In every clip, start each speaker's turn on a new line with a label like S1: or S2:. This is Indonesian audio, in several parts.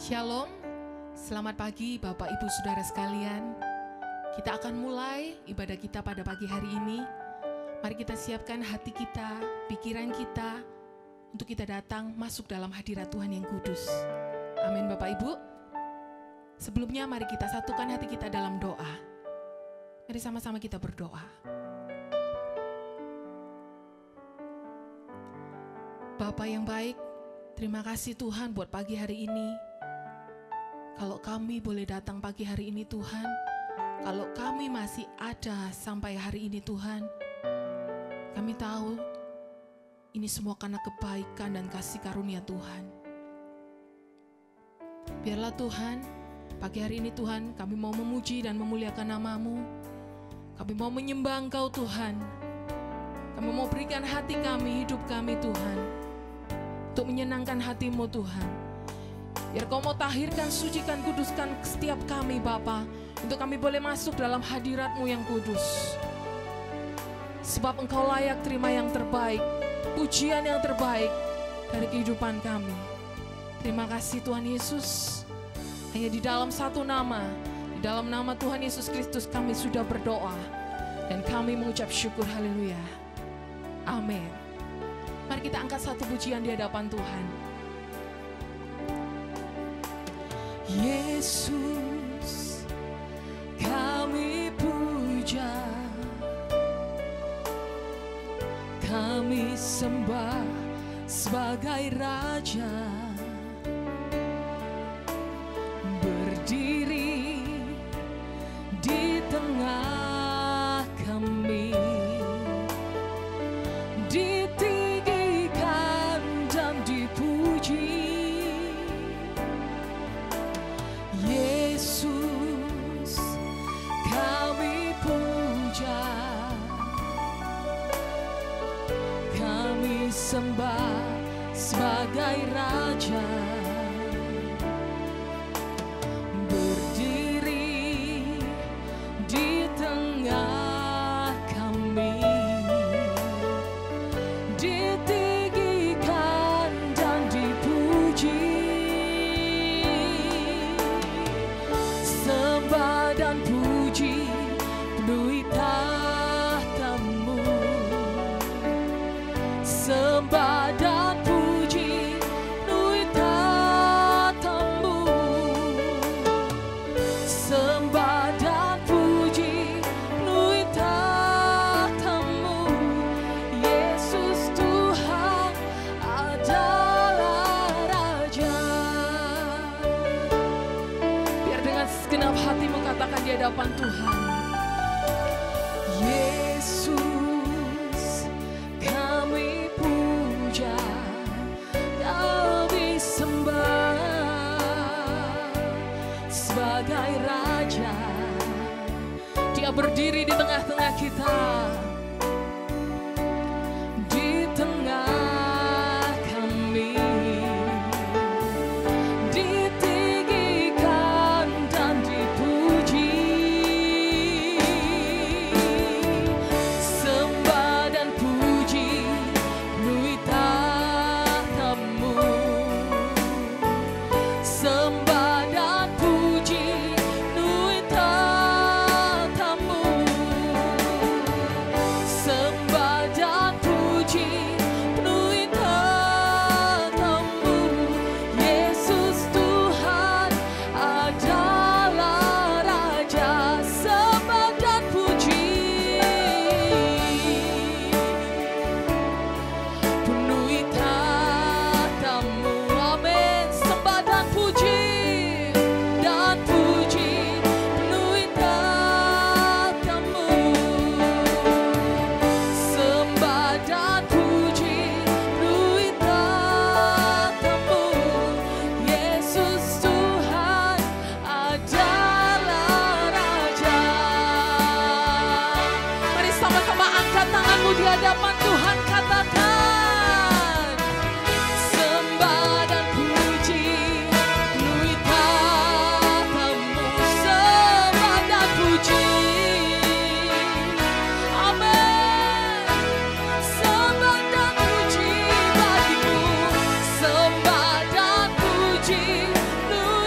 S1: Shalom, selamat pagi Bapak Ibu Saudara sekalian. Kita akan mulai ibadah kita pada pagi hari ini. Mari kita siapkan hati kita, pikiran kita, untuk kita datang masuk dalam hadirat Tuhan yang kudus. Amin Bapak Ibu. Sebelumnya mari kita satukan hati kita dalam doa. Mari sama-sama kita berdoa. Bapa yang baik, terima kasih Tuhan buat pagi hari ini. Kalau kami boleh datang pagi hari ini Tuhan, kalau kami masih ada sampai hari ini Tuhan, kami tahu ini semua karena kebaikan dan kasih karunia Tuhan. Biarlah Tuhan, pagi hari ini Tuhan, kami mau memuji dan memuliakan nama-Mu. Kami mau menyembah Engkau Tuhan. Kami mau berikan hati kami, hidup kami Tuhan, untuk menyenangkan hati-Mu Tuhan. Biar Kau mau tahirkan, sucikan, kuduskan setiap kami Bapa, untuk kami boleh masuk dalam hadirat-Mu yang kudus. Sebab Engkau layak terima yang terbaik, pujian yang terbaik dari kehidupan kami. Terima kasih Tuhan Yesus. Hanya di dalam satu nama, di dalam nama Tuhan Yesus Kristus kami sudah berdoa, dan kami mengucap syukur, haleluya. Amin. Mari kita angkat satu pujian di hadapan Tuhan. Yesus, kami puja, kami sembah sebagai Raja, berdiri di tengah kami, ditinggikan dan dipuji. Yesus, kami puja, kami sembah sebagai Raja, berdiri di tengah kami, ditinggikan dan dipuji. Sembah dan puji penuhi tahta-Mu. Sembah dan puji penuhi tahta-Mu. Sembah dan puji penuhi tahta-Mu. Yesus Tuhan adalah Raja. Biar dengan segenap hati mengatakan di hadapan Tuhan, Yesus, kami puja, kami sembah sebagai Raja. Dia berdiri di tengah-tengah kita, di tengah kami, ditinggikan dan dipuji. Sembah dan puji penuhi tahta-Mu. Sembah dan puji penuhi tahta-Mu. Sembah dan puji penuhi tahta-Mu. Yesus Tuhan adalah Raja. Sembah dan puji penuhi tahta-Mu. Amin. Sembah dan puji penuhi tahta-Mu. Sembah dan puji penuhi tahta-Mu. Yesus Tuhan adalah Raja. Mari sama-sama angkat tanganmu di hadapan Tuhan, katakan, sembah dan puji penuhi tahta-Mu. Sembah dan puji, amin. Sembah dan puji bagimu. Sembah dan puji penuhi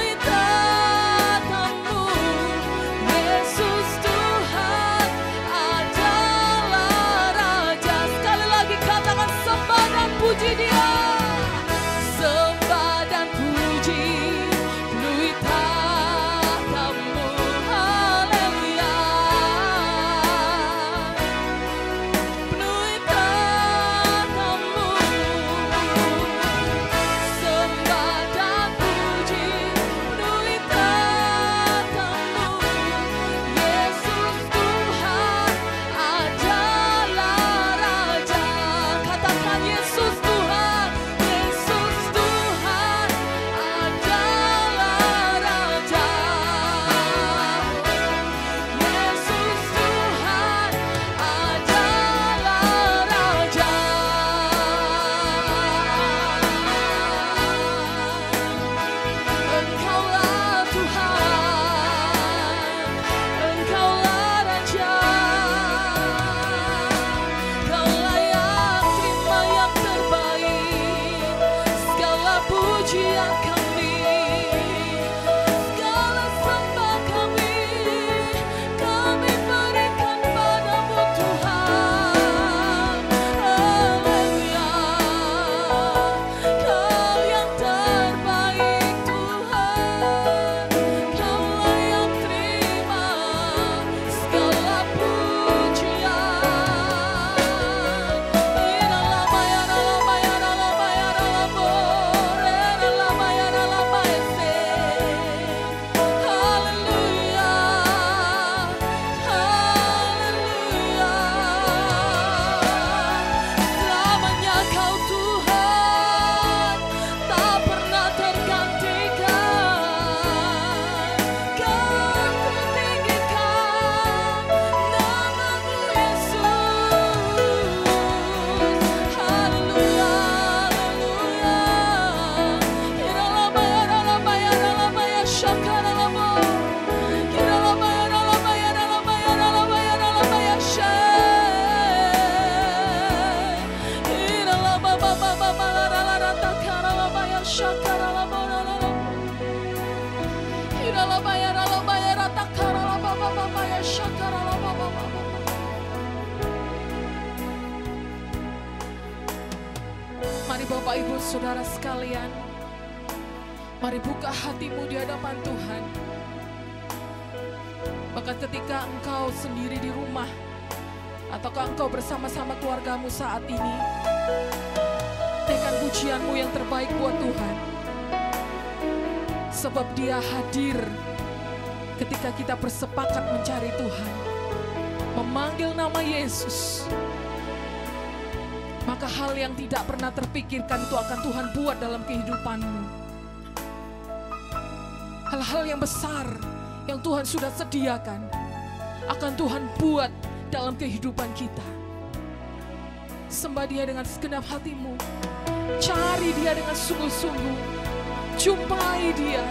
S1: Mari Bapak Ibu Saudara sekalian, mari buka hatimu di hadapan Tuhan. Bahkan ketika engkau sendiri di rumah, ataukah engkau bersama-sama keluargamu saat ini, naikkan pujianmu yang terbaik buat Tuhan. Sebab Dia hadir ketika kita bersepakat mencari Tuhan, memanggil nama Yesus. Maka hal yang tidak pernah terpikirkan itu akan Tuhan buat dalam kehidupanmu. Hal-hal yang besar yang Tuhan sudah sediakan akan Tuhan buat dalam kehidupan kita. Sembah Dia dengan segenap hatimu. Cari Dia dengan sungguh-sungguh. Jumpai Dia.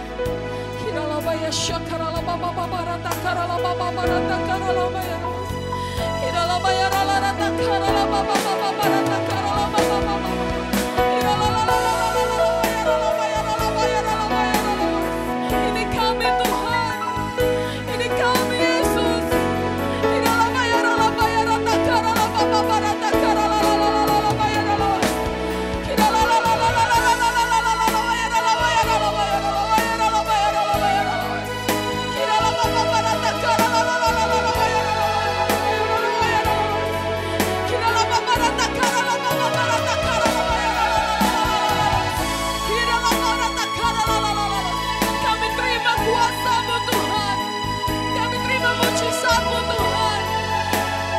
S1: Hiralabaya syakaralababa barata karalababa barata karalabaya. Hiralabaya ralarata karalababa barata karalababa. Ini kami Tuhan. Ini kami Yesus. Hiralabaya ralabaya rata karalababa barata karalabaya. Kami terima kuasa-Mu Tuhan. Kami terima mujizat-Mu Tuhan.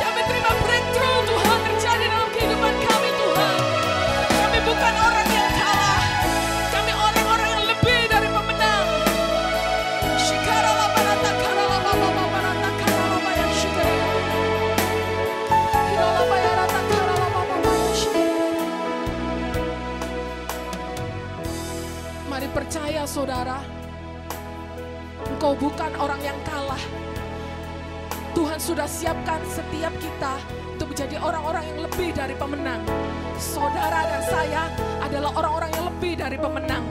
S1: Kami terima breakthrough Tuhan terjadi dalam kehidupan kami Tuhan. Kami bukan orang yang kalah. Kami orang-orang yang lebih dari pemenang. Mari percaya saudara, engkau bukan orang yang kalah. Tuhan sudah siapkan setiap kita untuk menjadi orang-orang yang lebih dari pemenang. Saudara dan saya adalah orang-orang yang lebih dari pemenang.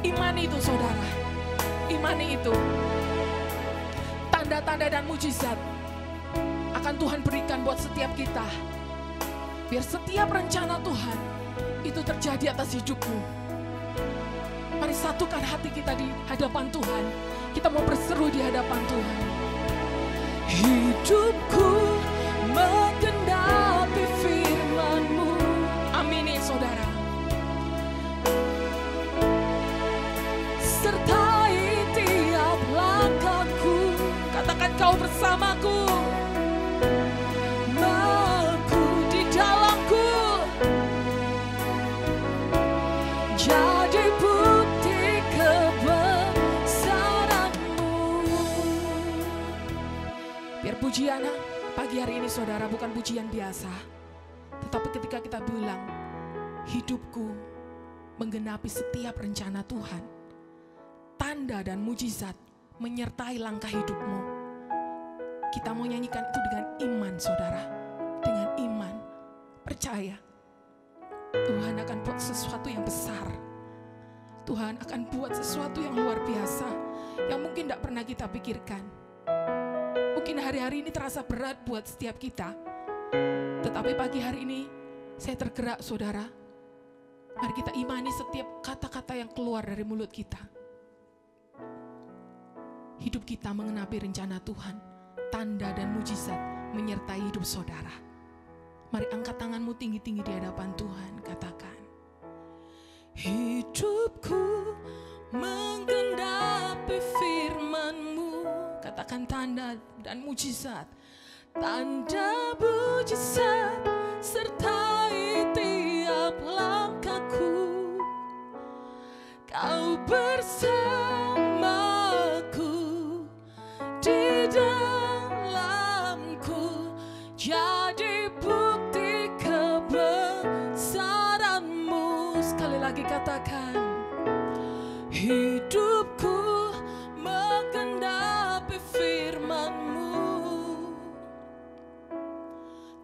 S1: Imani itu saudara, imani itu. Tanda-tanda dan mujizat akan Tuhan berikan buat setiap kita. Biar setiap rencana Tuhan itu terjadi atas hidupmu. Mari satukan hati kita di hadapan Tuhan. Kita mau berseru di hadapan Tuhan. Hidupku menggenapi firman-Mu. Amin ya saudara. Sertai tiap langkahku. Katakan kau bersamaku. Aku di dalamku. Jadi bukti kebesaran-Mu. Biar pujian pagi hari ini saudara bukan pujian biasa. Tetapi ketika kita bilang, hidupku menggenapi setiap rencana Tuhan. Tanda dan mujizat menyertai langkah hidupmu. Kita mau nyanyikan itu dengan iman saudara. Dengan iman. Percaya. Tuhan akan buat sesuatu yang besar. Tuhan akan buat sesuatu yang luar biasa. Yang mungkin tidak pernah kita pikirkan. Mungkin hari-hari ini terasa berat buat setiap kita. Tetapi pagi hari ini saya tergerak saudara. Mari kita imani setiap kata-kata yang keluar dari mulut kita. Hidup kita mengenapi rencana Tuhan. Tanda dan mujizat menyertai hidup saudara. Mari angkat tanganmu tinggi-tinggi di hadapan Tuhan. Katakan. Hidupku menggenapi firman-Mu. Katakan tanda dan mujizat. Tanda mujizat sertai tiap langkahku. Kau bersamaku di dalamku. Jadi bukti kebesaran-Mu. Sekali lagi katakan. Hidupku menggenapi firman-Mu.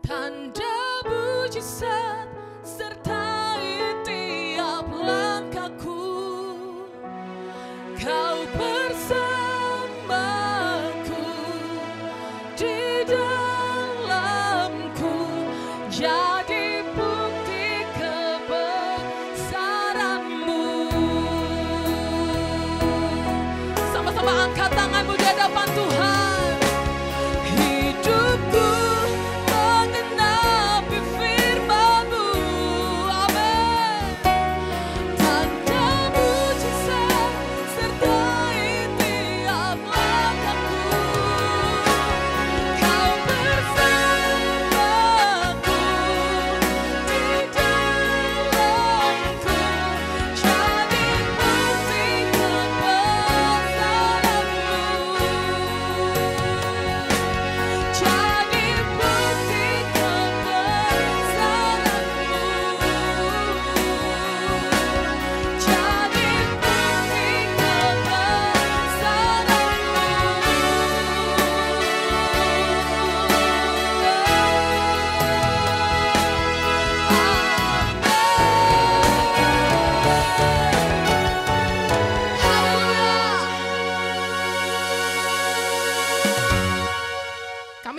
S1: Tanda mujizat sertai tiap langkahku. Kau bersamaku di dalamku. Jadi bukti kebesaran.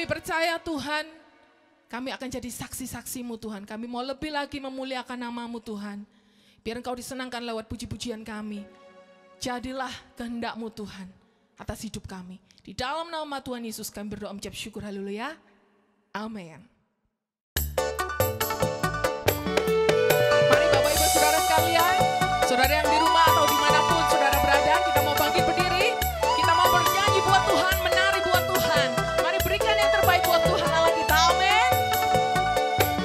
S1: percaya Tuhan, kami akan jadi saksi-saksi-Mu Tuhan. Kami mau lebih lagi memuliakan nama-Mu Tuhan. Biar Engkau disenangkan lewat puji-pujian kami. Jadilah kehendak-Mu Tuhan atas hidup kami. Di dalam nama Tuhan Yesus kami berdoa mengucap syukur, haleluya. Amin. Mari Bapak Ibu Saudara sekalian, saudara yang di rumah atau dimanapun saudara berada, kita mau bangkit berdiri, kita mau bernyanyi buat Tuhan, menari buat Tuhan. Mari berikan yang terbaik buat Tuhan Allah kita, amin.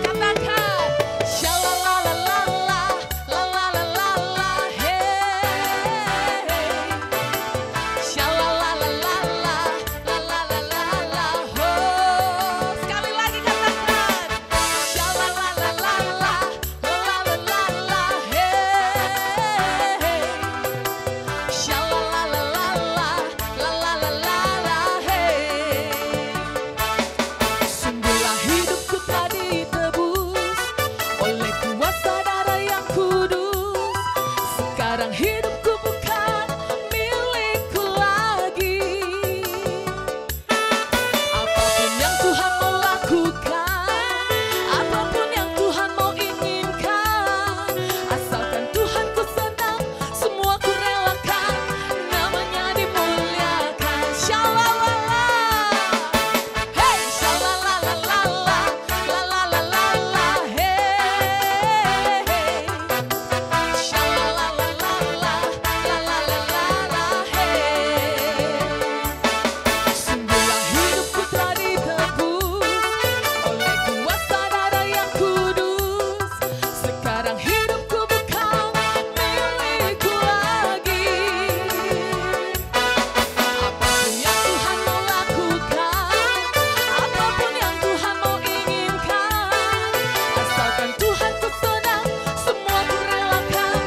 S1: Katakan, shalalalala, lalalala, hey. Shalalalala, lalalala, oh. Sekali lagi katakan, shalalalala, lalalala, hey. Shalalalala, lalalala, hey. Sungguhlah hidupku telah ditebus oleh kuasa darah yang kudus. Sekarang hidupku bukan milikku lagi. Apapun yang Tuhan mau lakukan, apapun yang Tuhan mau inginkan, asalkan Tuhan ku senang, semua ku relakan, namanya dimuliakan. Shalalala, hey, shalalalala, lalalala, hey, shalalalala, lalalala, hey. Sungguhlah hidupku telah ditebus oleh kuasa darah yang kudus. Sekarang hidupku bukan milikku lagi. Apapun yang Tuhan mau lakukan, apapun yang Tuhan mau inginkan, asalkan Tuhan ku senang, semua ku relakan,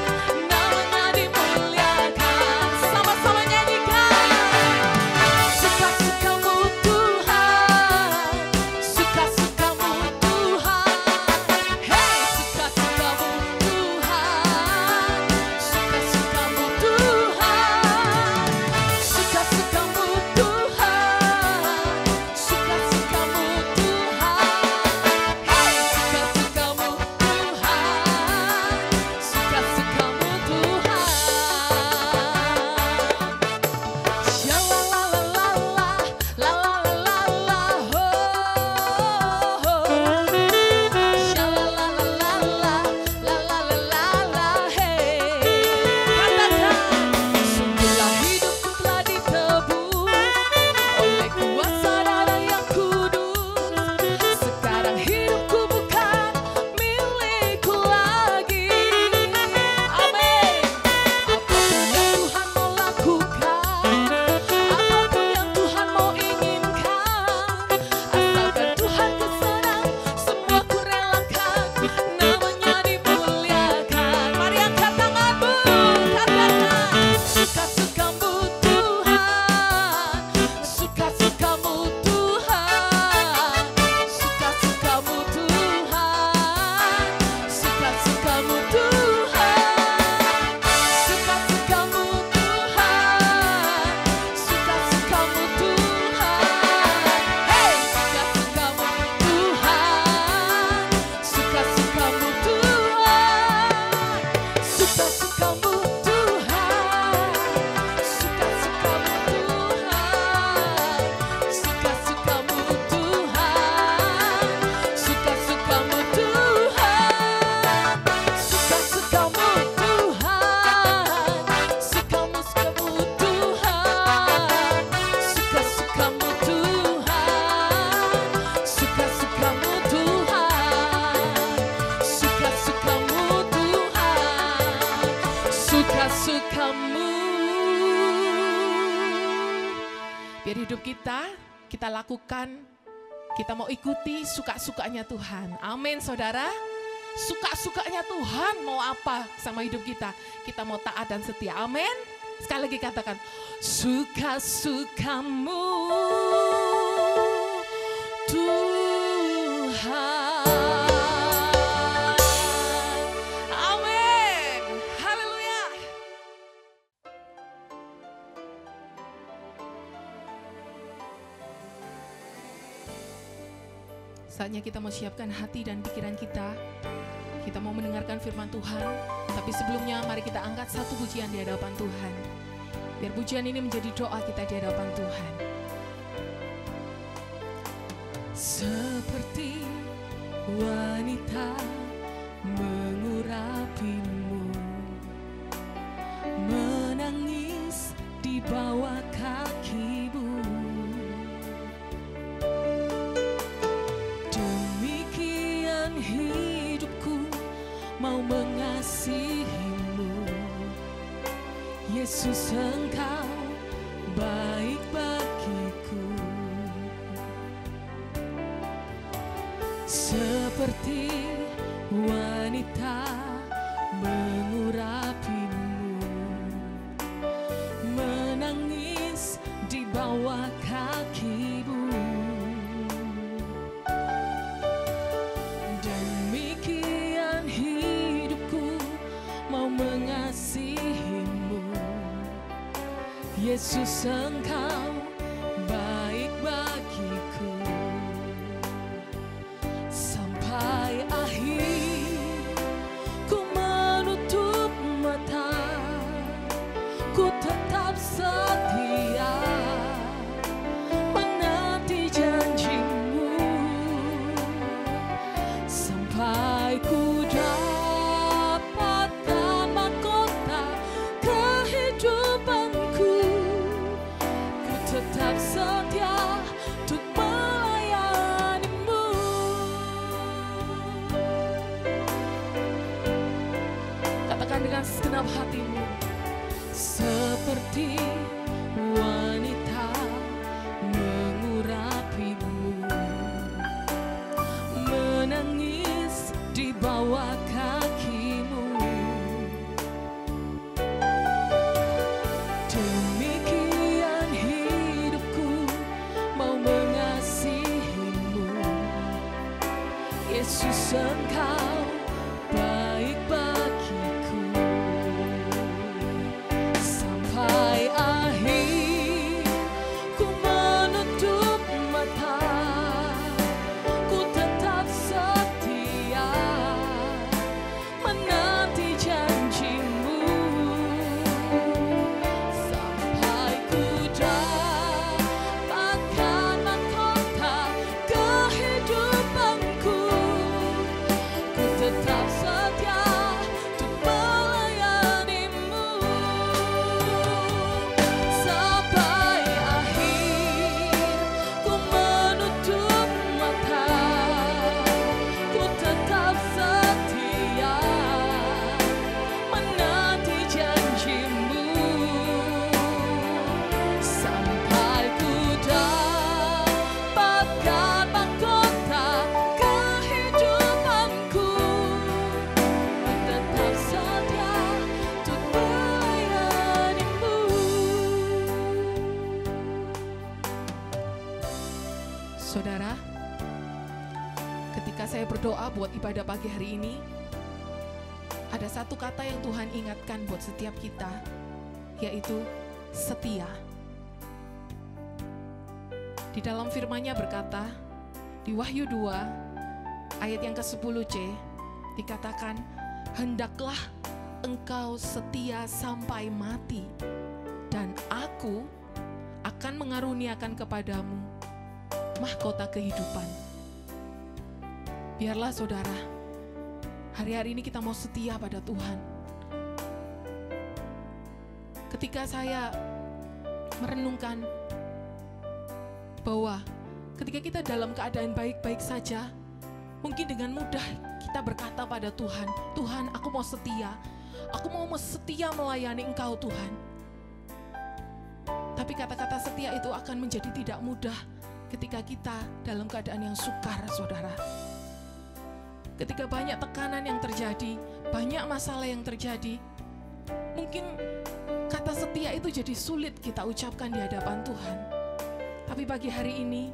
S1: namanya dimuliakan. Sama-sama nyanyikan. Suka-sukamu Tuhan, suka-sukamu Tuhan, hey, suka-sukamu Tuhan, suka-sukamu Tuhan, suka-sukamu Tuhan, suka-sukamu Tuhan, hey, suka-sukamu Tuhan, suka-sukamu Tuhan. Shalalalala, lalalala, oh. Shalalalala, lalalala, hey. Katakan, sungguhlah hidupku telah ditebus oleh kuasa darah yang kudus. Sekarang hidupku bukan milikku lagi. Amin. Apapun yang Tuhan mau lakukan, apapun yang Tuhan mau inginkan, asalkan Tuhan ku senang, semua ku relakan, namanya dimuliakan. Mari angkat tanganmu, katakan, suka-sukamu Tuhan, suka-sukamu Tuhan, suka-sukamu Tuhan, suka-sukamu Tuhan, suka-sukamu Tuhan, suka-sukamu Tuhan, hey, suka-sukamu Tuhan, suka-sukamu Tuhan, suka-sukamu Tuhan, suka-sukamu Tuhan, suka-sukamu Tuhan, suka-sukamu Tuhan, suka-sukamu Tuhan, suka-sukamu Tuhan, suka-sukamu Tuhan, suka-sukamu Tuhan, suka-sukamu Tuhan, suka-sukamu. Biar hidup kita lakukan, kita mau ikuti suka-sukanya Tuhan. Amin saudara. Suka-sukanya Tuhan mau apa sama hidup kita? Kita mau taat dan setia. Amin. Sekali lagi katakan, suka-sukamu Tuhan. Amin. Haleluya. Saatnya kita mau siapkan hati dan pikiran kita. Kita mau mendengarkan firman Tuhan. Tapi sebelumnya mari kita angkat satu pujian di hadapan Tuhan. Biar pujian ini menjadi doa kita di hadapan Tuhan. Seperti wanita mengurapimu, menangis di bawah kakimu. Demikian hidupku mau mengasihimu. Yesus, Engkau baik bagiku. Seperti wanita mengurapimu, menangis di bawah kakimu. Demikian hidupku mau mengasihimu. Yesus, Engkau baik bagiku. Sampai akhir ku menutup mata, ku tetap setia menanti janjimu. Sampai ku dapatkan mahkota kehidupanku, ku tetap setia untuk melayanimu. Katakan dengan segenap hatimu. Seperti wanita mengurapimu, menangis di bawah kakimu. Demikian hidupku mau mengasihimu. Yesus, Engkau baik bagiku. Sampai akhir ku menutup mata, ku tetap setia menanti janjimu. Sampai ku dapatkan mahkota kehidupanku, ku tetap setia untuk melayanimu. Sampai akhir ku menutup mata, ku tetap setia menanti janjimu. Sampai ku dapatkan mahkota kehidupanku, ku tetap setia untuk melayanimu. Saudara, ketika saya berdoa buat ibadah pagi hari ini, ada satu kata yang Tuhan ingatkan buat setiap kita, yaitu setia. Di dalam firman-Nya berkata, di Wahyu 2 ayat yang ke-10c dikatakan, hendaklah engkau setia sampai mati, dan aku akan mengaruniakan kepadamu mahkota kehidupan. Biarlah saudara, hari-hari ini kita mau setia pada Tuhan. Ketika saya merenungkan bahwa ketika kita dalam keadaan baik-baik saja, mungkin dengan mudah kita berkata pada Tuhan, Tuhan, aku mau setia, aku mau setia melayani Engkau Tuhan. Tapi kata-kata setia itu akan menjadi tidak mudah ketika kita dalam keadaan yang sukar, saudara. Ketika banyak tekanan yang terjadi, banyak masalah yang terjadi, mungkin kata setia itu jadi sulit kita ucapkan di hadapan Tuhan. Tapi pagi hari ini,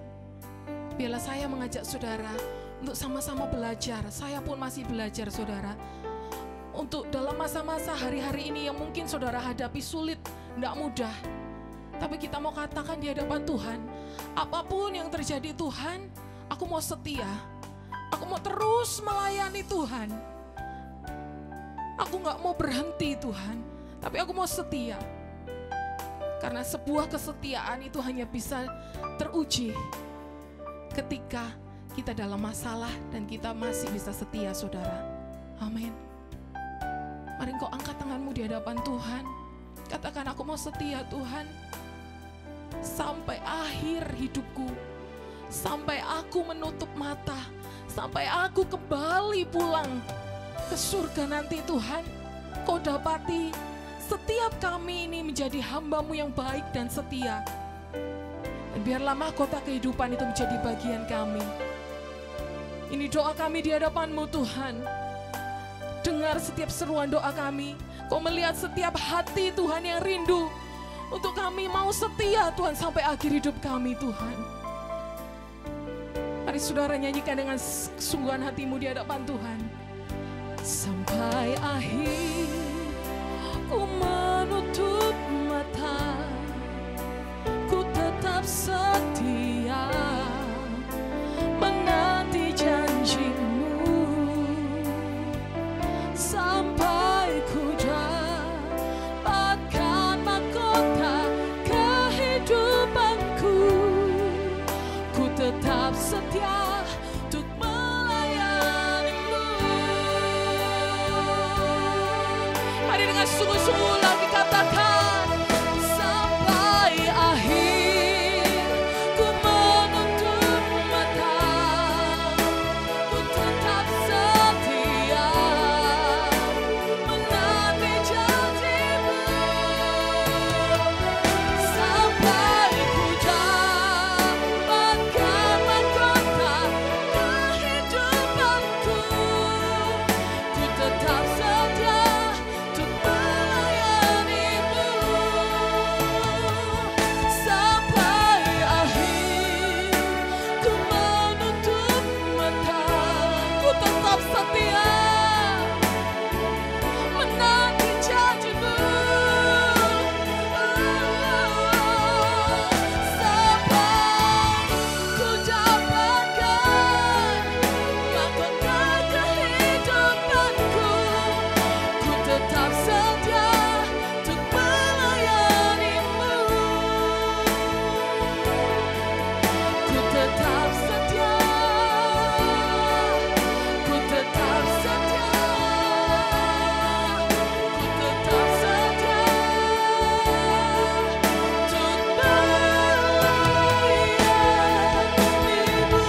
S1: biarlah saya mengajak saudara untuk sama-sama belajar. Saya pun masih belajar, saudara. Untuk dalam masa-masa hari-hari ini yang mungkin saudara hadapi sulit, tidak mudah. Tapi kita mau katakan di hadapan Tuhan, apapun yang terjadi Tuhan, aku mau setia. Aku mau terus melayani Tuhan. Aku gak mau berhenti Tuhan, tapi aku mau setia. Karena sebuah kesetiaan itu hanya bisa teruji ketika kita dalam masalah dan kita masih bisa setia, saudara. Amin. Mari engkau angkat tanganmu di hadapan Tuhan. Katakan, aku mau setia Tuhan sampai akhir hidupku, sampai aku menutup mata, sampai aku kembali pulang ke surga nanti. Tuhan, kau dapati setiap kami ini menjadi hamba-Mu yang baik dan setia. Dan biarlah mahkota kehidupan itu menjadi bagian kami. Ini doa kami di hadapan-Mu Tuhan. Dengar setiap seruan doa kami. Kau melihat setiap hati Tuhan yang rindu untuk kami mau setia Tuhan sampai akhir hidup kami Tuhan. Mari saudara nyanyikan dengan kesungguhan hatimu di hadapan Tuhan. Sampai akhir ku menutup mata, ku tetap setia menanti janji-Mu. Sampai ku dapatkan mahkota kehidupanku, ku tetap setia untuk melayani-Mu. Mari dengan sungguh-sungguh lagi katakan, sampai akhir ku menutup mata, ku tetap setia menanti janji-Mu. Sampai ku dapatkan mahkota kehidupanku, ku tetap setia untuk melayani-Mu. Sampai akhir ku menutup mata, ku tetap setia menanti janji-Mu. Sampai ku dapatkan mahkota kehidupanku, ku tetap setia untuk melayani-Mu. Ku tetap setia, ku tetap setia, ku tetap setia untuk melayani-Mu.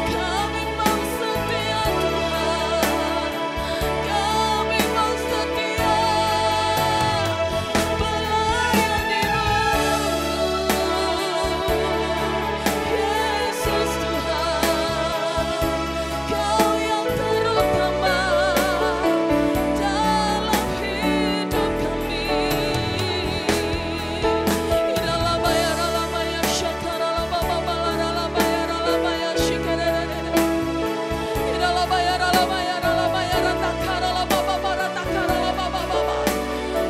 S1: Kami mau setia Tuhan, kami mau setia melayani-Mu. Yesus Tuhan, Kau yang terutama dalam hidup kami. Iralabaya ralabaya syakaralababa ralabaya ralabaya shikarere. Iralabaya ralabaya ralabaya ratakaralababa ratakaralababa.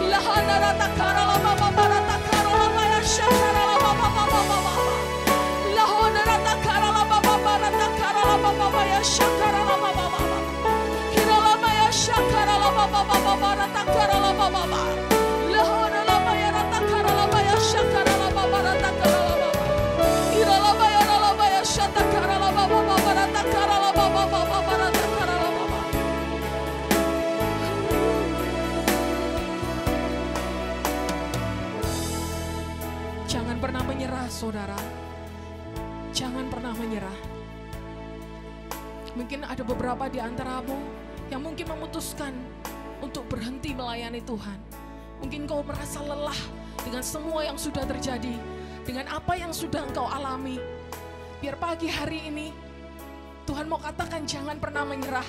S1: Lahana ratakaralababa ratakaralabaya shakaralababa. Lahona ratakaralababa ratakaralababa ya shakaralababa. Kiralabaya shakaralababa ratakaralababa. Lahona labaya ratakaralabaya shakaralababa ratakaralababa. Iralabaya ralabaya shatakaralababa ratakaralababa ratakaralababa. Jangan pernah menyerah, saudara. Jangan pernah menyerah. Mungkin ada beberapa di antaramu yang mungkin memutuskan untuk berhenti melayani Tuhan. Mungkin kau merasa lelah dengan semua yang sudah terjadi, dengan apa yang sudah engkau alami. Biar pagi hari ini Tuhan mau katakan, jangan pernah menyerah.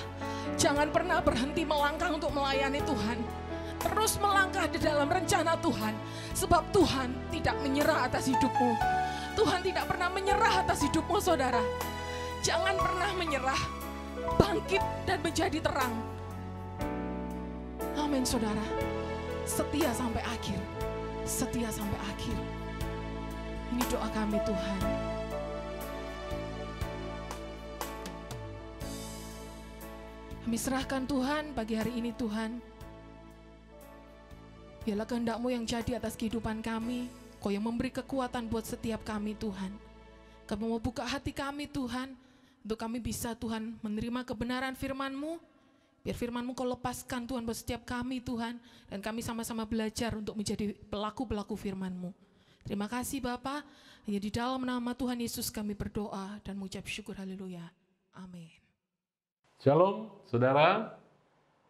S1: Jangan pernah berhenti melangkah untuk melayani Tuhan. Terus melangkah di dalam rencana Tuhan. Sebab Tuhan tidak menyerah atas hidupmu. Tuhan tidak pernah menyerah atas hidupmu, saudara. Jangan pernah menyerah. Bangkit dan menjadi terang. Amin, saudara. Setia sampai akhir. Setia sampai akhir. Ini doa kami Tuhan. Kami serahkan Tuhan pagi hari ini Tuhan. Biarlah kehendak-Mu yang jadi atas kehidupan kami. Kau yang memberi kekuatan buat setiap kami Tuhan. Kami mau buka hati kami Tuhan. Untuk kami bisa Tuhan menerima kebenaran firman-Mu. Biar firman-Mu Kau lepaskan Tuhan buat setiap kami Tuhan. Dan kami sama-sama belajar untuk menjadi pelaku-pelaku firman-Mu. Terima kasih Bapa. Hanya di dalam nama Tuhan Yesus kami berdoa dan mengucap syukur. Haleluya. Amin.
S2: Shalom, saudara.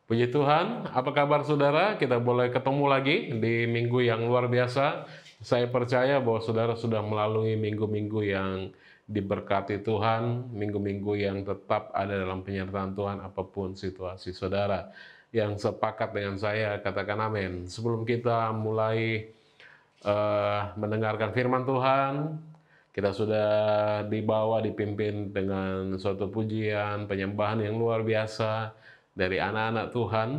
S2: Puji Tuhan, apa kabar saudara? Kita boleh ketemu lagi di minggu yang luar biasa. Saya percaya bahwa saudara sudah melalui minggu-minggu yang diberkati Tuhan, minggu-minggu yang tetap ada dalam penyertaan Tuhan apapun situasi saudara. Yang sepakat dengan saya, katakan amin. Sebelum kita mulai mendengarkan firman Tuhan, kita sudah dipimpin dengan suatu pujian, penyembahan yang luar biasa dari anak-anak Tuhan.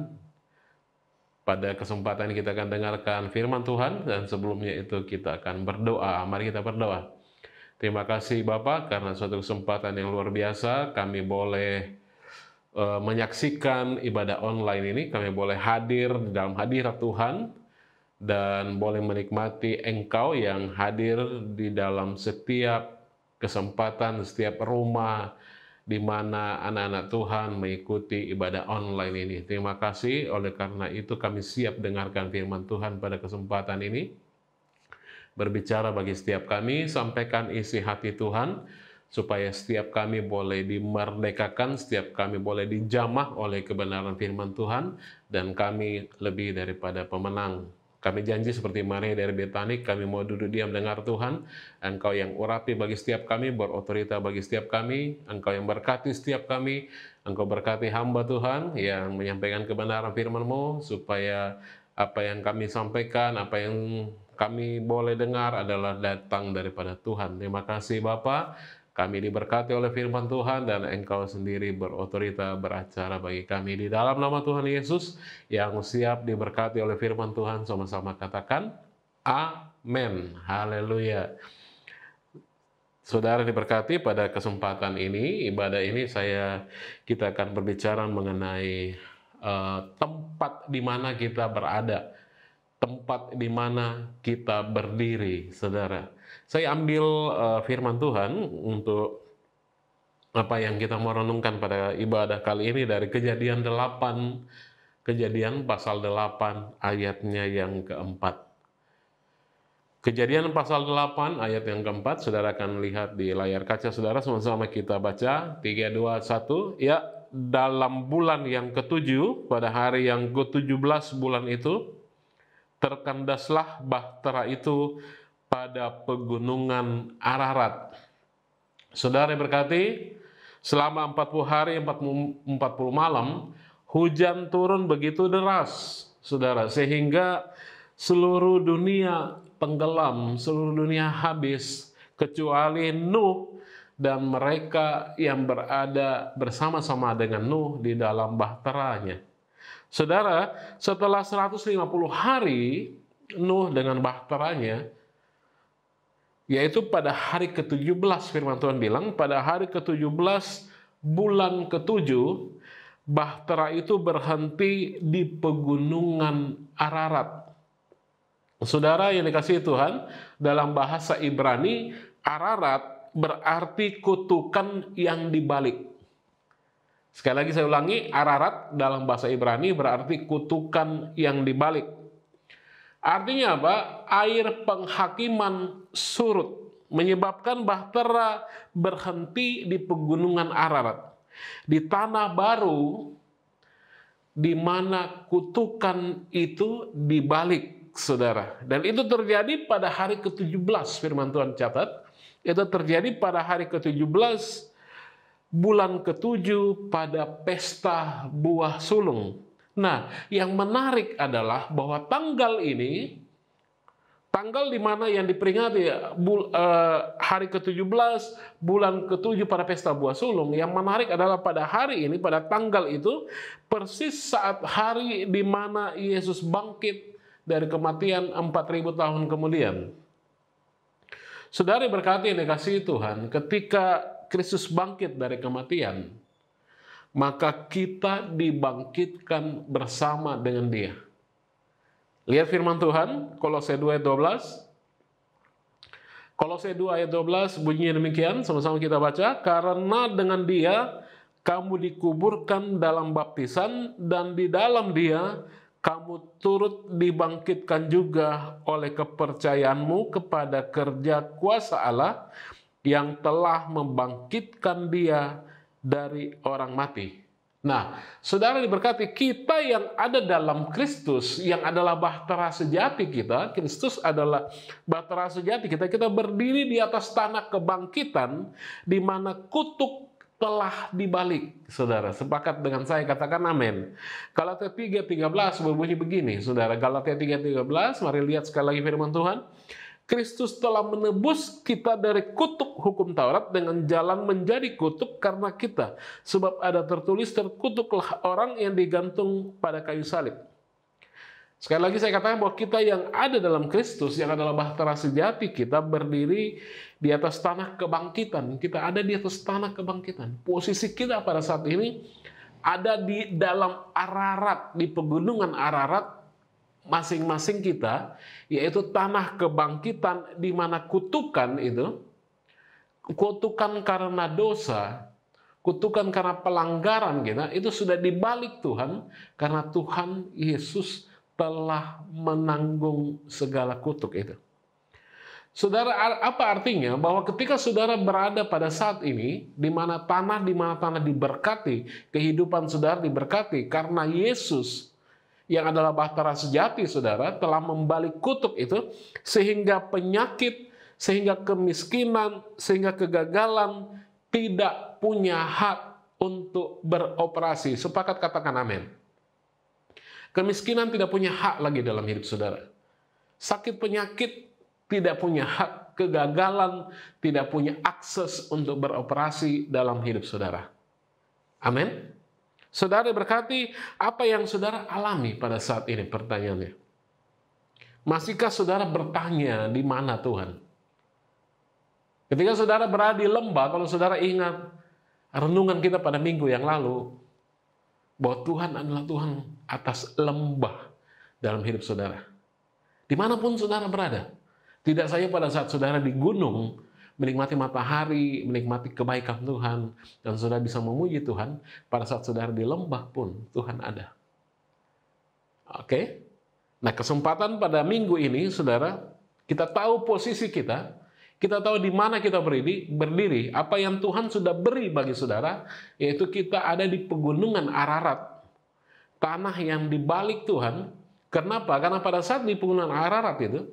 S2: Pada kesempatan kita akan dengarkan firman Tuhan, dan sebelumnya itu kita akan berdoa. Mari kita berdoa. Terima kasih Bapak, karena suatu kesempatan yang luar biasa, kami boleh menyaksikan ibadah online ini, kami boleh hadir dalam hadirat Tuhan, dan boleh menikmati Engkau yang hadir di dalam setiap kesempatan, setiap rumah di mana anak-anak Tuhan mengikuti ibadah online ini. Terima kasih, oleh karena itu kami siap dengarkan firman Tuhan pada kesempatan ini. Berbicara bagi setiap kami, sampaikan isi hati Tuhan, supaya setiap kami boleh dimerdekakan, setiap kami boleh dijamah oleh kebenaran firman Tuhan, dan kami lebih daripada pemenang. Kami janji seperti Maria dari Betani, kami mau duduk diam dengar Tuhan. Engkau yang urapi bagi setiap kami, berotorita bagi setiap kami. Engkau yang berkati setiap kami. Engkau berkati hamba Tuhan yang menyampaikan kebenaran firman-Mu, supaya apa yang kami sampaikan, apa yang kami boleh dengar adalah datang daripada Tuhan. Terima kasih Bapa. Kami diberkati oleh firman Tuhan, dan Engkau sendiri berotorita beracara bagi kami. Di dalam nama Tuhan Yesus yang siap diberkati oleh firman Tuhan, sama-sama katakan amin. Haleluya. Saudara diberkati, pada kesempatan ini, ibadah ini kita akan berbicara mengenai tempat di mana kita berada. Tempat di mana kita berdiri, saudara. Saya ambil firman Tuhan untuk apa yang kita mau renungkan pada ibadah kali ini dari Kejadian 8, Kejadian pasal 8 ayatnya yang keempat. Kejadian pasal 8 ayat yang keempat, saudara akan lihat di layar kaca saudara, sama-sama kita baca. 3, 2, 1. Ya, dalam bulan yang ke-7, pada hari yang ke-17 bulan itu, terkandaslah bahtera itu pada pegunungan Ararat. Saudara berkati, selama 40 hari 40 malam, hujan turun begitu deras, saudara, sehingga seluruh dunia tenggelam, seluruh dunia habis, kecuali Nuh dan mereka yang berada bersama-sama dengan Nuh di dalam bahteranya. Saudara, setelah 150 hari Nuh dengan bahteranya, yaitu pada hari ke-17, firman Tuhan bilang, pada hari ke-17 bulan ke-7, bahtera itu berhenti di pegunungan Ararat. Saudara yang dikasihi Tuhan, dalam bahasa Ibrani, Ararat berarti kutukan yang dibalik. Sekali lagi saya ulangi, Ararat dalam bahasa Ibrani berarti kutukan yang dibalik. Artinya apa? Air penghakiman surut, menyebabkan bahtera berhenti di pegunungan Ararat, di tanah baru, di mana kutukan itu dibalik, saudara. Dan itu terjadi pada hari ke-17, firman Tuhan catat. Itu terjadi pada hari ke-17 bulan ke-7 pada pesta buah sulung. Nah, yang menarik adalah bahwa tanggal ini, tanggal di mana yang diperingati hari ke-17 bulan ke-7 pada pesta buah sulung, yang menarik adalah pada hari ini, pada tanggal itu, persis saat hari di mana Yesus bangkit dari kematian 4000 tahun kemudian. Saudara berkati yang dikasihi Tuhan, ketika Kristus bangkit dari kematian, maka kita dibangkitkan bersama dengan Dia. Lihat firman Tuhan, Kolose 2 ayat 12. Kolose 2 ayat 12 bunyinya demikian, sama-sama kita baca. Karena dengan Dia kamu dikuburkan dalam baptisan, dan di dalam Dia kamu turut dibangkitkan juga oleh kepercayaanmu kepada kerja kuasa Allah yang telah membangkitkan Dia dari orang mati. Nah, saudara diberkati, kita yang ada dalam Kristus, yang adalah bahtera sejati kita, Kristus adalah bahtera sejati kita, kita berdiri di atas tanah kebangkitan, di mana kutuk telah dibalik. Saudara, sepakat dengan saya, katakan amin. Galatia 3:13 berbunyi begini, saudara. Galatia 3:13, mari lihat sekali lagi firman Tuhan. Kristus telah menebus kita dari kutuk hukum Taurat dengan jalan menjadi kutuk karena kita. Sebab ada tertulis, terkutuklah orang yang digantung pada kayu salib. Sekali lagi saya katakan bahwa kita yang ada dalam Kristus, yang adalah bahtera sejati, kita berdiri di atas tanah kebangkitan. Kita ada di atas tanah kebangkitan. Posisi kita pada saat ini ada di dalam Ararat, di pegunungan Ararat, masing-masing kita, yaitu tanah kebangkitan, di mana kutukan itu, kutukan karena dosa, kutukan karena pelanggaran kita, itu sudah dibalik Tuhan, karena Tuhan Yesus telah menanggung segala kutuk itu. Saudara, apa artinya? Bahwa ketika saudara berada pada saat ini, di mana tanah diberkati, kehidupan saudara diberkati, karena Yesus yang adalah bahtera sejati, saudara, telah membalik kutuk itu, sehingga penyakit, sehingga kemiskinan, sehingga kegagalan tidak punya hak untuk beroperasi. Sepakat katakan amin. Kemiskinan tidak punya hak lagi dalam hidup saudara. Sakit penyakit tidak punya hak, kegagalan tidak punya akses untuk beroperasi dalam hidup saudara. Amin. Saudara berkati, apa yang saudara alami pada saat ini? Pertanyaannya, masihkah saudara bertanya di mana Tuhan? Ketika saudara berada di lembah, kalau saudara ingat renungan kita pada minggu yang lalu, bahwa Tuhan adalah Tuhan atas lembah dalam hidup saudara. Dimanapun saudara berada, tidak saja pada saat saudara di gunung, menikmati matahari, menikmati kebaikan Tuhan, dan saudara bisa memuji Tuhan, pada saat saudara di lembah pun Tuhan ada. Oke? Nah, kesempatan pada minggu ini, saudara, kita tahu posisi kita tahu di mana kita berdiri, apa yang Tuhan sudah beri bagi saudara, yaitu kita ada di pegunungan Ararat, tanah yang dibalik Tuhan. Kenapa? Karena pada saat di pegunungan Ararat itu,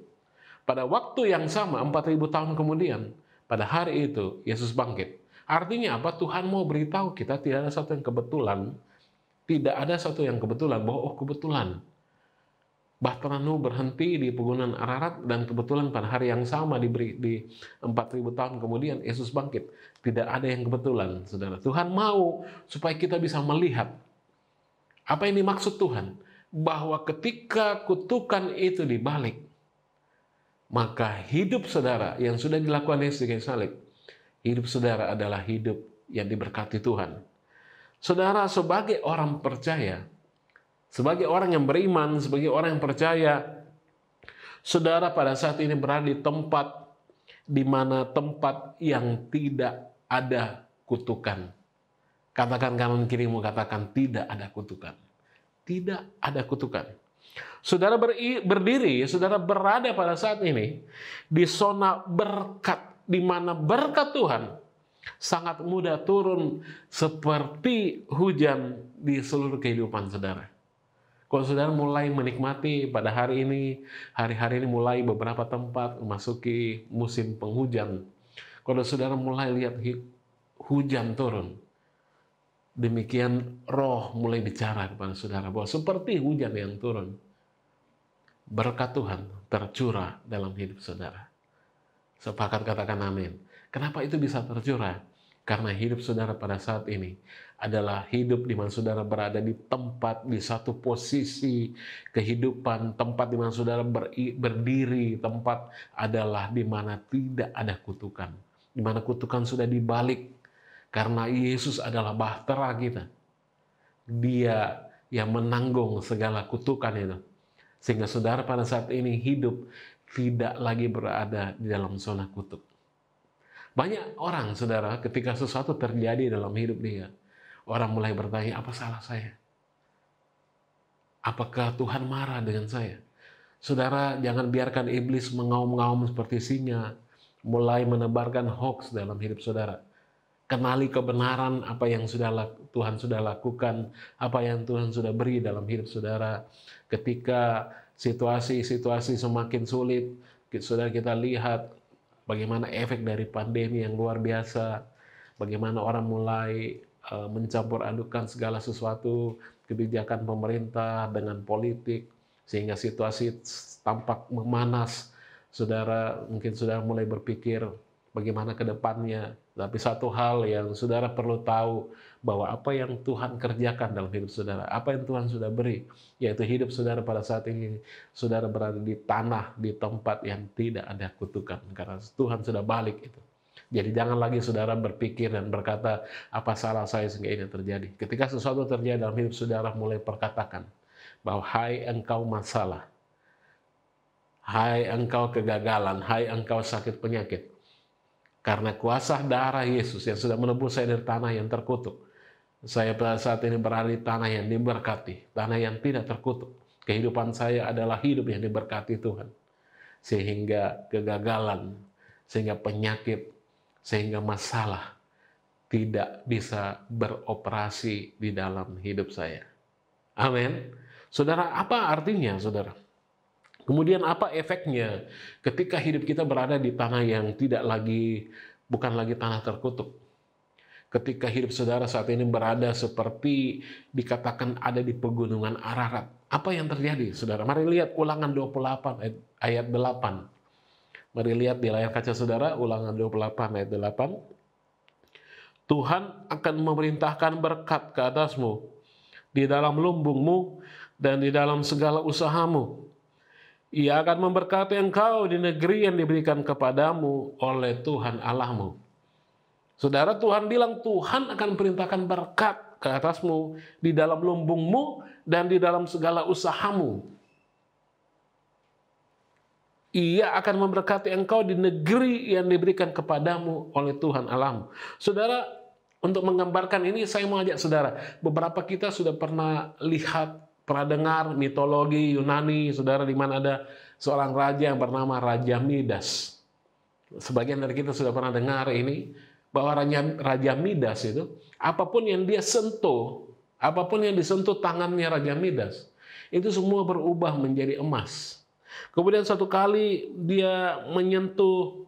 S2: pada waktu yang sama, 4.000 tahun kemudian, pada hari itu, Yesus bangkit. Artinya apa? Tuhan mau beritahu kita tidak ada satu yang kebetulan. Tidak ada satu yang kebetulan, bahwa kebetulan bahtera Nuh berhenti di pegunungan Ararat, dan kebetulan pada hari yang sama di 4.000 tahun kemudian, Yesus bangkit. Tidak ada yang kebetulan, saudara. Tuhan mau supaya kita bisa melihat apa yang dimaksud Tuhan. Bahwa ketika kutukan itu dibalik, maka hidup saudara yang sudah dilakukan Yesus di kayu salib, hidup saudara adalah hidup yang diberkati Tuhan. Saudara, sebagai orang percaya, sebagai orang yang beriman, sebagai orang yang percaya, saudara pada saat ini berada di tempat tempat yang tidak ada kutukan. Katakan kanan kirimu, katakan tidak ada kutukan. Tidak ada kutukan. Saudara berdiri, saudara berada pada saat ini di zona berkat, di mana berkat Tuhan sangat mudah turun seperti hujan di seluruh kehidupan saudara. Kalau saudara mulai menikmati pada hari ini, hari-hari ini mulai beberapa tempat memasuki musim penghujan. Kalau saudara mulai lihat hujan turun, demikian roh mulai bicara kepada saudara bahwa seperti hujan yang turun, berkat Tuhan tercurah dalam hidup saudara. Sepakat katakan amin. Kenapa itu bisa tercurah? Karena hidup saudara pada saat ini adalah hidup di mana saudara berada di tempat, di satu posisi kehidupan, tempat di mana saudara berdiri, tempat adalah di mana tidak ada kutukan. Di mana kutukan sudah dibalik. Karena Yesus adalah bahtera kita. Dia yang menanggung segala kutukan itu. Sehingga saudara pada saat ini hidup tidak lagi berada di dalam zona kutuk. Banyak orang, saudara, ketika sesuatu terjadi dalam hidup dia, orang mulai bertanya, apa salah saya? Apakah Tuhan marah dengan saya? Saudara, jangan biarkan iblis mengaum-ngaum seperti singa, mulai menebarkan hoax dalam hidup saudara. Kenali kebenaran apa yang Tuhan sudah lakukan, apa yang Tuhan sudah beri dalam hidup saudara. Ketika situasi-situasi semakin sulit, saudara, kita lihat bagaimana efek dari pandemi yang luar biasa, bagaimana orang mulai mencampur adukan segala sesuatu, kebijakan pemerintah dengan politik, sehingga situasi tampak memanas. Saudara, mungkin saudara mulai berpikir bagaimana ke depannya. Tapi satu hal yang saudara perlu tahu, bahwa apa yang Tuhan kerjakan dalam hidup saudara, apa yang Tuhan sudah beri, yaitu hidup saudara pada saat ini, saudara berada di tanah, di tempat yang tidak ada kutukan, karena Tuhan sudah balik itu. Jadi jangan lagi saudara berpikir dan berkata, apa salah saya sehingga ini terjadi. Ketika sesuatu terjadi dalam hidup saudara, mulai perkatakan bahwa hai engkau masalah, hai engkau kegagalan, hai engkau sakit penyakit, karena kuasa darah Yesus yang sudah menebus saya dari tanah yang terkutuk, saya pada saat ini berada di tanah yang diberkati, tanah yang tidak terkutuk. Kehidupan saya adalah hidup yang diberkati Tuhan. Sehingga kegagalan, sehingga penyakit, sehingga masalah tidak bisa beroperasi di dalam hidup saya. Amin. Saudara, apa artinya, saudara? Kemudian apa efeknya ketika hidup kita berada di tanah yang bukan lagi tanah terkutuk? Ketika hidup saudara saat ini berada seperti dikatakan ada di pegunungan Ararat. Apa yang terjadi, saudara? Mari lihat Ulangan 28 ayat 8. Mari lihat di layar kaca saudara, Ulangan 28 ayat 8. Tuhan akan memerintahkan berkat ke atasmu di dalam lumbungmu dan di dalam segala usahamu. Ia akan memberkati engkau di negeri yang diberikan kepadamu oleh Tuhan Allahmu. Saudara, Tuhan bilang Tuhan akan perintahkan berkat ke atasmu di dalam lumbungmu dan di dalam segala usahamu. Ia akan memberkati engkau di negeri yang diberikan kepadamu oleh Tuhan Allahmu. Saudara, untuk menggambarkan ini saya mau ajak saudara, beberapa kita sudah pernah dengar mitologi Yunani, saudara, di mana ada seorang raja yang bernama Raja Midas. Sebagian dari kita sudah pernah dengar ini, bahwa Raja Midas itu, apapun yang dia sentuh, apapun yang disentuh tangannya Raja Midas, itu semua berubah menjadi emas. Kemudian satu kali dia menyentuh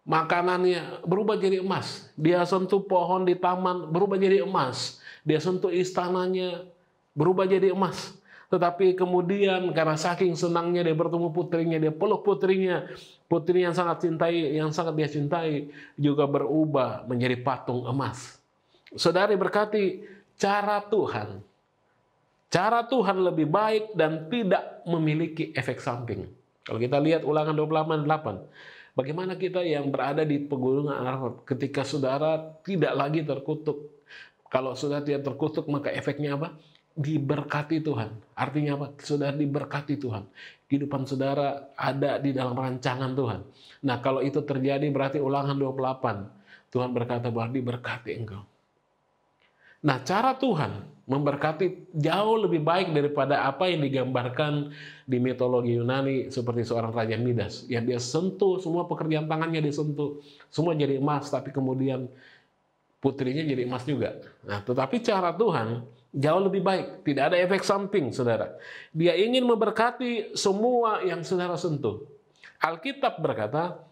S2: makanannya, berubah jadi emas. Dia sentuh pohon di taman, berubah jadi emas. Dia sentuh istananya, berubah jadi emas. Tetapi kemudian karena saking senangnya dia bertemu putrinya, dia peluk putrinya. Putri yang sangat dia cintai juga berubah menjadi patung emas. Saudari berkati, cara Tuhan lebih baik dan tidak memiliki efek samping. Kalau kita lihat Ulangan 28, bagaimana kita yang berada di pegunungan Ararat ketika saudara tidak lagi terkutuk. Kalau saudara tidak terkutuk, maka efeknya apa? Diberkati Tuhan. Artinya apa? Saudara diberkati Tuhan. Kehidupan saudara ada di dalam rancangan Tuhan. Nah, kalau itu terjadi berarti Ulangan 28. Tuhan berkata bahwa diberkati engkau. Nah, cara Tuhan memberkati jauh lebih baik daripada apa yang digambarkan di mitologi Yunani seperti seorang Raja Midas. Yang dia sentuh, semua pekerjaan tangannya disentuh. Semua jadi emas, tapi kemudian putrinya jadi emas juga. Nah, tetapi cara Tuhan jauh lebih baik. Tidak ada efek samping, saudara. Dia ingin memberkati semua yang saudara sentuh. Alkitab berkata,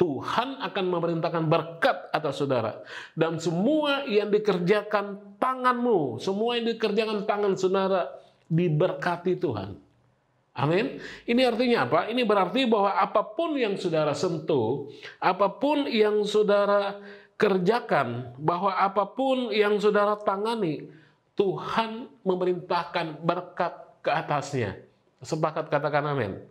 S2: Tuhan akan memerintahkan berkat atas saudara. Dan semua yang dikerjakan tanganmu, semua yang dikerjakan tangan saudara, diberkati Tuhan. Amin. Ini artinya apa? Ini berarti bahwa apapun yang saudara sentuh, apapun yang saudara kerjakan, bahwa apapun yang saudara tangani, Tuhan memerintahkan berkat ke atasnya. Sepakat katakan amin.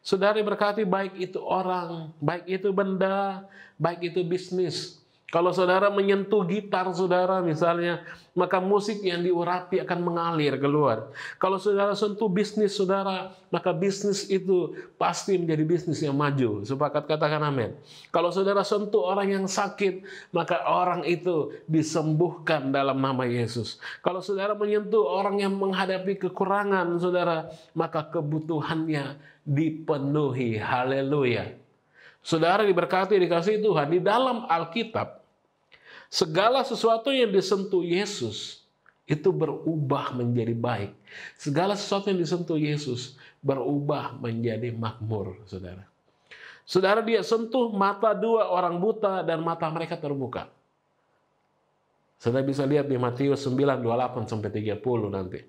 S2: Saudara diberkati, baik itu orang, baik itu benda, baik itu bisnis. Kalau saudara menyentuh gitar saudara misalnya, maka musik yang diurapi akan mengalir keluar. Kalau saudara sentuh bisnis saudara, maka bisnis itu pasti menjadi bisnis yang maju. Sepakat katakan amin. Kalau saudara sentuh orang yang sakit, maka orang itu disembuhkan dalam nama Yesus. Kalau saudara menyentuh orang yang menghadapi kekurangan saudara, maka kebutuhannya dipenuhi. Haleluya. Saudara diberkati, dikasihi Tuhan. Di dalam Alkitab, segala sesuatu yang disentuh Yesus itu berubah menjadi baik. Segala sesuatu yang disentuh Yesus berubah menjadi makmur, saudara. Saudara, dia sentuh mata dua orang buta dan mata mereka terbuka. Saudara bisa lihat di Matius 9:28-30 nanti.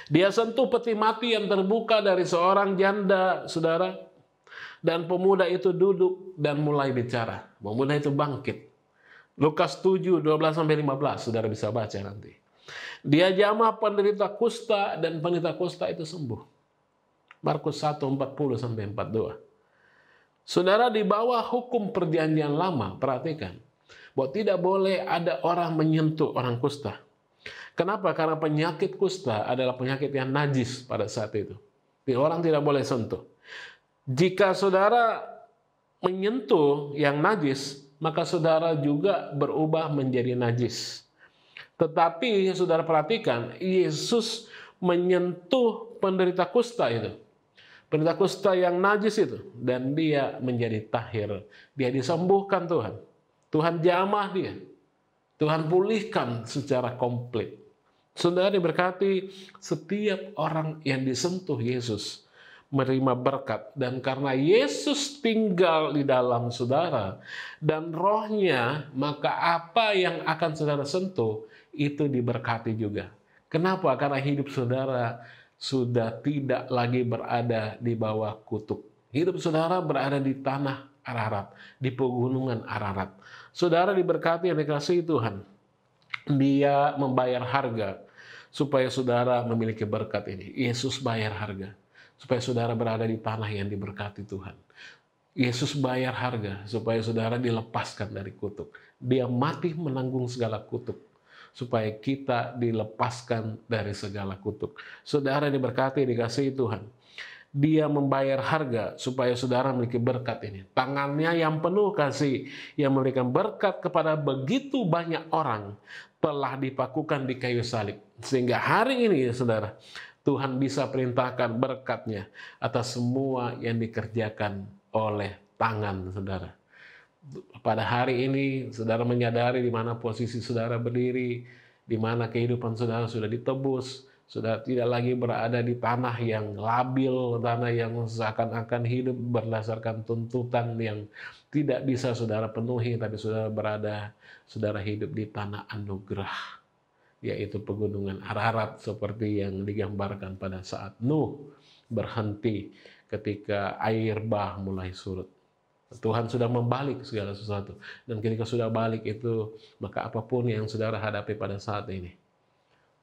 S2: Dia sentuh peti mati yang terbuka dari seorang janda, saudara. Dan pemuda itu duduk dan mulai bicara. Pemuda itu bangkit. Lukas 7:12-15, saudara bisa baca nanti. Dia jamah penderita kusta dan penderita kusta itu sembuh. Markus 1:40-42. Saudara, di bawah hukum perjanjian lama, perhatikan, bahwa tidak boleh ada orang menyentuh orang kusta. Kenapa? Karena penyakit kusta adalah penyakit yang najis pada saat itu. Orang tidak boleh sentuh. Jika saudara menyentuh yang najis, maka saudara juga berubah menjadi najis. Tetapi saudara perhatikan, Yesus menyentuh penderita kusta itu. Penderita kusta yang najis itu. Dan dia menjadi tahir. Dia disembuhkan Tuhan. Tuhan jamah dia. Tuhan pulihkan secara komplit. Saudara diberkati, setiap orang yang disentuh Yesus menerima berkat, dan karena Yesus tinggal di dalam saudara dan rohnya, maka apa yang akan saudara sentuh itu diberkati juga. Kenapa? Karena hidup saudara sudah tidak lagi berada di bawah kutuk. Hidup saudara berada di tanah Ararat, di pegunungan Ararat. Saudara diberkati yang dikasihi Tuhan. Dia membayar harga supaya saudara memiliki berkat ini. Yesus bayar harga supaya saudara berada di tanah yang diberkati Tuhan. Yesus bayar harga supaya saudara dilepaskan dari kutuk. Dia mati menanggung segala kutuk supaya kita dilepaskan dari segala kutuk. Saudara diberkati, dikasihi Tuhan. Dia membayar harga supaya saudara memiliki berkat ini. Tangannya yang penuh kasih, yang memberikan berkat kepada begitu banyak orang, telah dipakukan di kayu salib. Sehingga hari ini, saudara, Tuhan bisa perintahkan berkat-Nya atas semua yang dikerjakan oleh tangan saudara. Pada hari ini, saudara menyadari di mana posisi saudara berdiri, di mana kehidupan saudara sudah ditebus, sudah tidak lagi berada di tanah yang labil, tanah yang seakan-akan hidup berdasarkan tuntutan yang tidak bisa saudara penuhi, tapi saudara hidup di tanah anugerah, yaitu pegunungan Ararat seperti yang digambarkan pada saat Nuh berhenti ketika air bah mulai surut. Tuhan sudah membalik segala sesuatu. Dan ketika sudah balik itu, maka apapun yang saudara hadapi pada saat ini,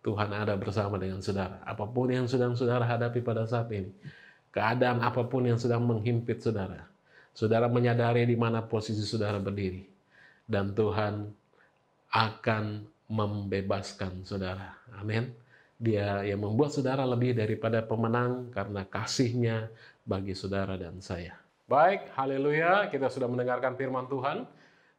S2: Tuhan ada bersama dengan saudara. Apapun yang sedang saudara hadapi pada saat ini, keadaan apapun yang sedang menghimpit saudara, saudara menyadari di mana posisi saudara berdiri. Dan Tuhan akan membebaskan saudara. Amin. Dia yang membuat saudara lebih daripada pemenang karena kasih-Nya bagi saudara dan saya. Baik, haleluya, kita sudah mendengarkan firman Tuhan.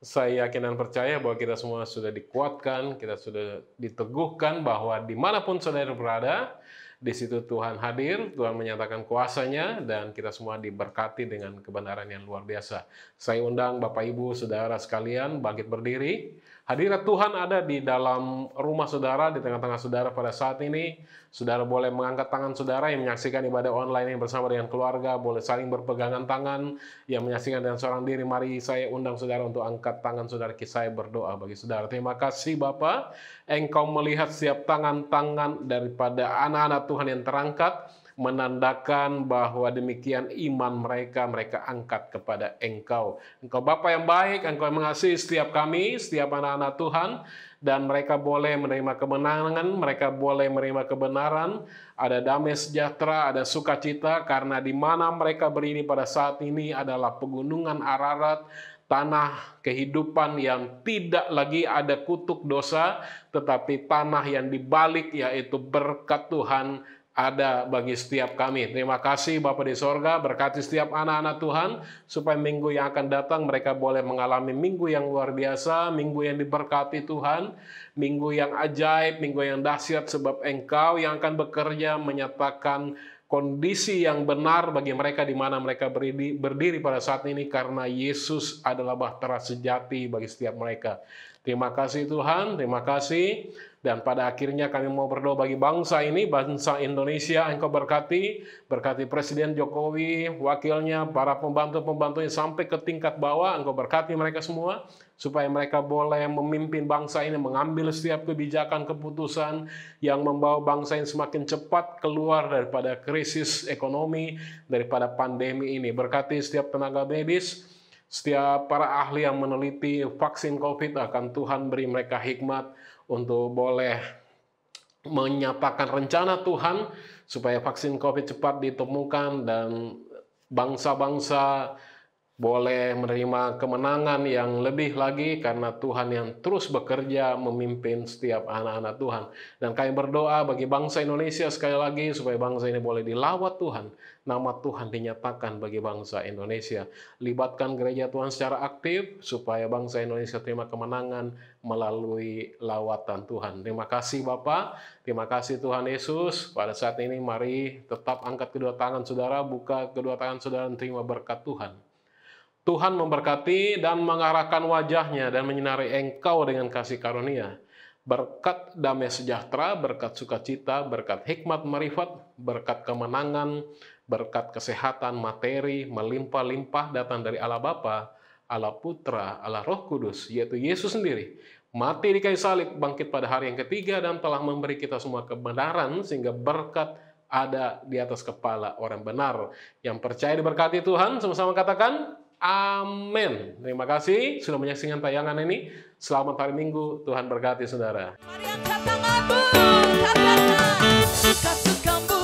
S2: Saya yakin dan percaya bahwa kita semua sudah dikuatkan, kita sudah diteguhkan bahwa dimanapun saudara berada, di situ Tuhan hadir, Tuhan menyatakan kuasa-Nya, dan kita semua diberkati dengan kebenaran yang luar biasa. Saya undang Bapak Ibu Saudara sekalian bangkit berdiri. Hadirat Tuhan ada di dalam rumah saudara, di tengah-tengah saudara pada saat ini. Saudara boleh mengangkat tangan saudara yang menyaksikan ibadah online yang bersama dengan keluarga, boleh saling berpegangan tangan. Yang menyaksikan dengan seorang diri, mari saya undang saudara untuk angkat tangan saudara, saya berdoa bagi saudara. Terima kasih Bapa, Engkau melihat setiap tangan-tangan daripada anak-anak Tuhan yang terangkat. menandakan bahwa demikian iman mereka angkat kepada Engkau. Engkau Bapa yang baik, Engkau yang mengasihi setiap kami, setiap anak-anak Tuhan, dan mereka boleh menerima kemenangan, mereka boleh menerima kebenaran, ada damai sejahtera, ada sukacita, karena di mana mereka berdiri pada saat ini adalah pegunungan Ararat, tanah kehidupan yang tidak lagi ada kutuk dosa, tetapi tanah yang dibalik, yaitu berkat Tuhan ada bagi setiap kami. Terima kasih Bapa di sorga, berkati setiap anak-anak Tuhan, supaya minggu yang akan datang mereka boleh mengalami minggu yang luar biasa, minggu yang diberkati Tuhan, minggu yang ajaib, minggu yang dahsyat, sebab Engkau yang akan bekerja menyatakan kondisi yang benar bagi mereka di mana mereka berdiri pada saat ini, karena Yesus adalah bahtera sejati bagi setiap mereka. Terima kasih Tuhan, terima kasih. Dan pada akhirnya kami mau berdoa bagi bangsa ini, bangsa Indonesia. Engkau berkati Presiden Jokowi, wakilnya, para pembantu-pembantunya sampai ke tingkat bawah. Engkau berkati mereka semua, supaya mereka boleh memimpin bangsa ini, mengambil setiap kebijakan, keputusan yang membawa bangsa ini semakin cepat keluar daripada krisis ekonomi, daripada pandemi ini. Berkati setiap tenaga medis, setiap para ahli yang meneliti vaksin COVID, akan Tuhan beri mereka hikmat untuk boleh menyatakan rencana Tuhan supaya vaksin COVID cepat ditemukan dan bangsa-bangsa boleh menerima kemenangan yang lebih lagi, karena Tuhan yang terus bekerja memimpin setiap anak-anak Tuhan. Dan kami berdoa bagi bangsa Indonesia sekali lagi, supaya bangsa ini boleh dilawat Tuhan, nama Tuhan dinyatakan bagi bangsa Indonesia. Libatkan gereja Tuhan secara aktif, supaya bangsa Indonesia terima kemenangan melalui lawatan Tuhan. Terima kasih Bapa, terima kasih Tuhan Yesus. Pada saat ini mari tetap angkat kedua tangan saudara, buka kedua tangan saudara, dan terima berkat Tuhan. Tuhan memberkati dan mengarahkan wajahnya dan menyinari engkau dengan kasih karunia. Berkat damai sejahtera, berkat sukacita, berkat hikmat marifat, berkat kemenangan, berkat kesehatan materi, melimpah-limpah datang dari Allah Bapa, Allah Putra, Allah Roh Kudus, yaitu Yesus sendiri. Mati di kayu salib, bangkit pada hari yang ketiga, dan telah memberi kita semua kebenaran, sehingga berkat ada di atas kepala orang benar. Yang percaya diberkati Tuhan, sama-sama katakan, amin. Terima kasih sudah menyaksikan tayangan ini. Selamat hari Minggu. Tuhan berkati saudara.
S3: Mari angkat tanganmu, katakan suka-sukamu.